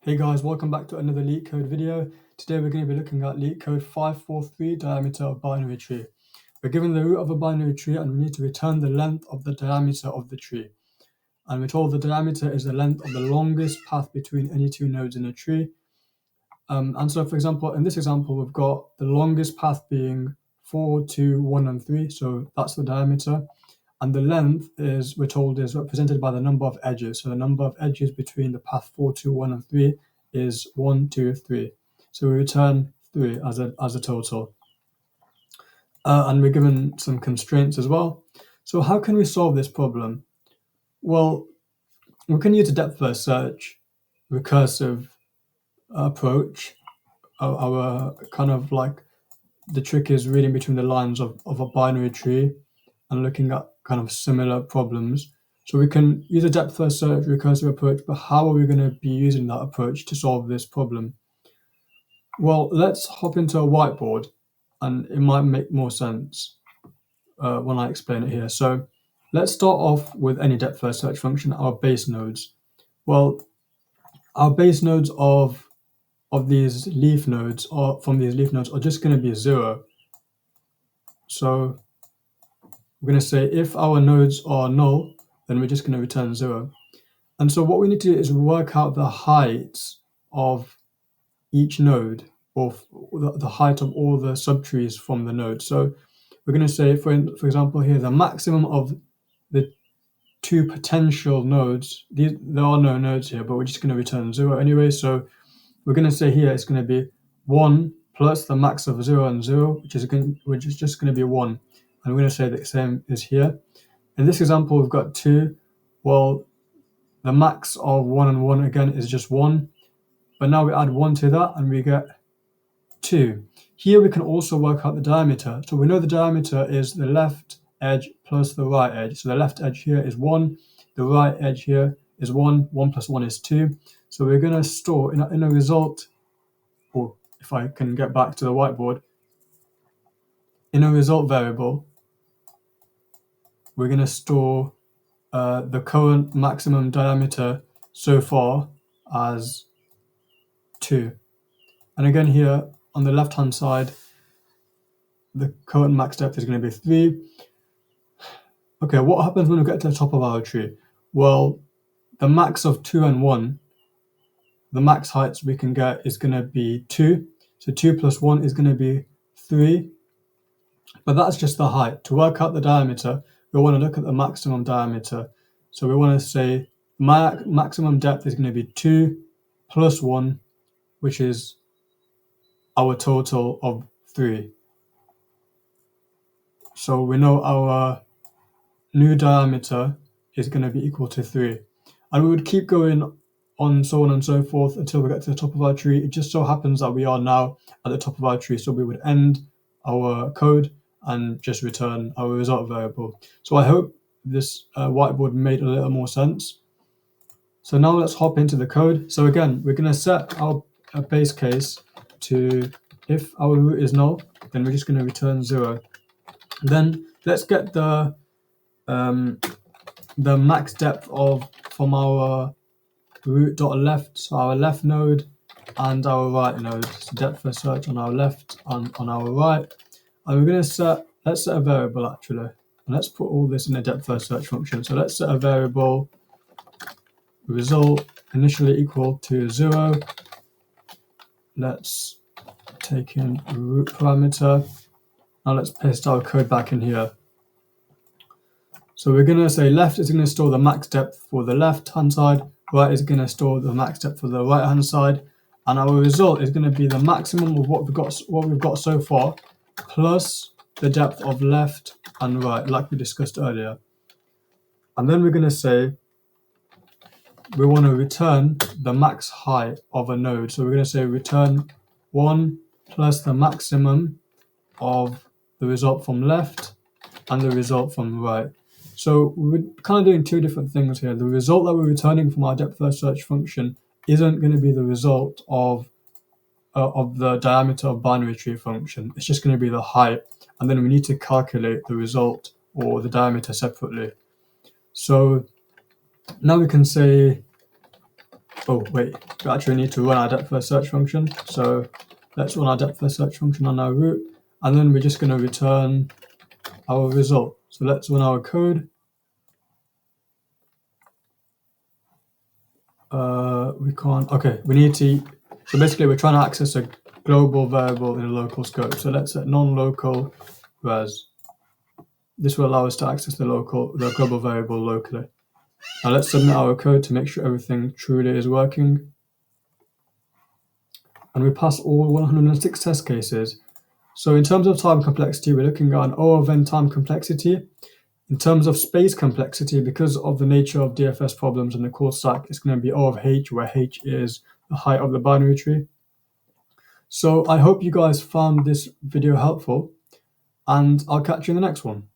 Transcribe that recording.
Hey guys, welcome back to another Leetcode video. Today we're going to be looking at Leetcode 543, diameter of binary tree. We're given the root of a binary tree and we need to return the length of the diameter of the tree. And we're told the diameter is the length of the longest path between any two nodes in a tree. And so for example, in this example, we've got the longest path being 4, 2, 1, and 3. So that's the diameter. And the length is, we're told, is represented by the number of edges. So the number of edges between the path 4, 2, 1, and 3 is 1, 2, 3. So we return 3 as a total. And we're given some constraints as well. So how can we solve this problem? Well, we can use a depth-first search recursive approach. Our kind of like the trick is reading between the lines of a binary tree and looking at kind of similar problems. So we can use a depth-first search recursive approach, but how are we going to be using that approach to solve this problem? Well, let's hop into a whiteboard and it might make more sense when I explain it here. So let's start off with any depth-first search function, our base nodes. Well, our base nodes of these leaf nodes or from these leaf nodes are just going to be 0. So we're going to say if our nodes are null, then we're just going to return 0. And so what we need to do is work out the heights of each node, or the height of all the subtrees from the node. So we're going to say, for example, here, the maximum of the two potential nodes. There are no nodes here, but we're just going to return 0 anyway. So we're going to say here it's going to be 1 plus the max of 0 and 0, which is just going to be 1. And we're going to say the same is here. In this example, we've got 2. Well, the max of 1 and 1 again is just 1. But now we add 1 to that and we get 2. Here we can also work out the diameter. So we know the diameter is the left edge plus the right edge. So the left edge here is 1. The right edge here is 1. 1 plus 1 is 2. So we're going to store in a result, or if I can get back to the whiteboard, in a result variable, we're going to store the current maximum diameter so far as 2. And again here on the left hand side, the current max depth is going to be 3. Okay, what happens when we get to the top of our tree? Well, the max of 2 and 1, the max heights we can get is going to be 2. So 2 plus 1 is going to be 3. But that's just the height. To work out the diameter, we want to look at the maximum diameter. So we want to say maximum depth is going to be 2 plus 1, which is our total of 3. So we know our new diameter is going to be equal to 3. And we would keep going on, so on and so forth, until we get to the top of our tree. It just so happens that we are now at the top of our tree, so we would end our code and just return our result variable. So I hope this whiteboard made a little more sense. So now let's hop into the code. So again, we're going to set our base case to if our root is null, then we're just going to return 0. Then let's get the max depth from our root.left, so our left node and our right node. So depth first search on our left and on our right. And we're going to let's set a variable actually. And let's put all this in a depth first search function. So let's set a variable result initially equal to 0. Let's take in root parameter. Now let's paste our code back in here. So we're going to say left is going to store the max depth for the left hand side, right is going to store the max depth for the right hand side, and our result is going to be the maximum of what we've got so far, plus the depth of left and right, like we discussed earlier. And then we're going to say we want to return the max height of a node. So we're going to say return 1 plus the maximum of the result from left and the result from right. So we're kind of doing two different things here. The result that we're returning from our depth first search function isn't going to be the result of the diameter of binary tree function. It's just going to be the height, and then we need to calculate the result or the diameter separately. So now we can say Oh wait, we actually need to run our depth first search function. So let's run our depth first search function on our root, and then we're just going to return our result. So let's run our code. We can't. Okay, we need to. So basically, we're trying to access a global variable in a local scope. So let's set non-local res. This will allow us to access the global variable locally. Now let's submit our code to make sure everything truly is working. And we pass all 106 test cases. So in terms of time complexity, we're looking at an O of n time complexity. In terms of space complexity, because of the nature of DFS problems and the call stack, it's going to be O of h, where h is the height of the binary tree. So I hope you guys found this video helpful, and I'll catch you in the next one.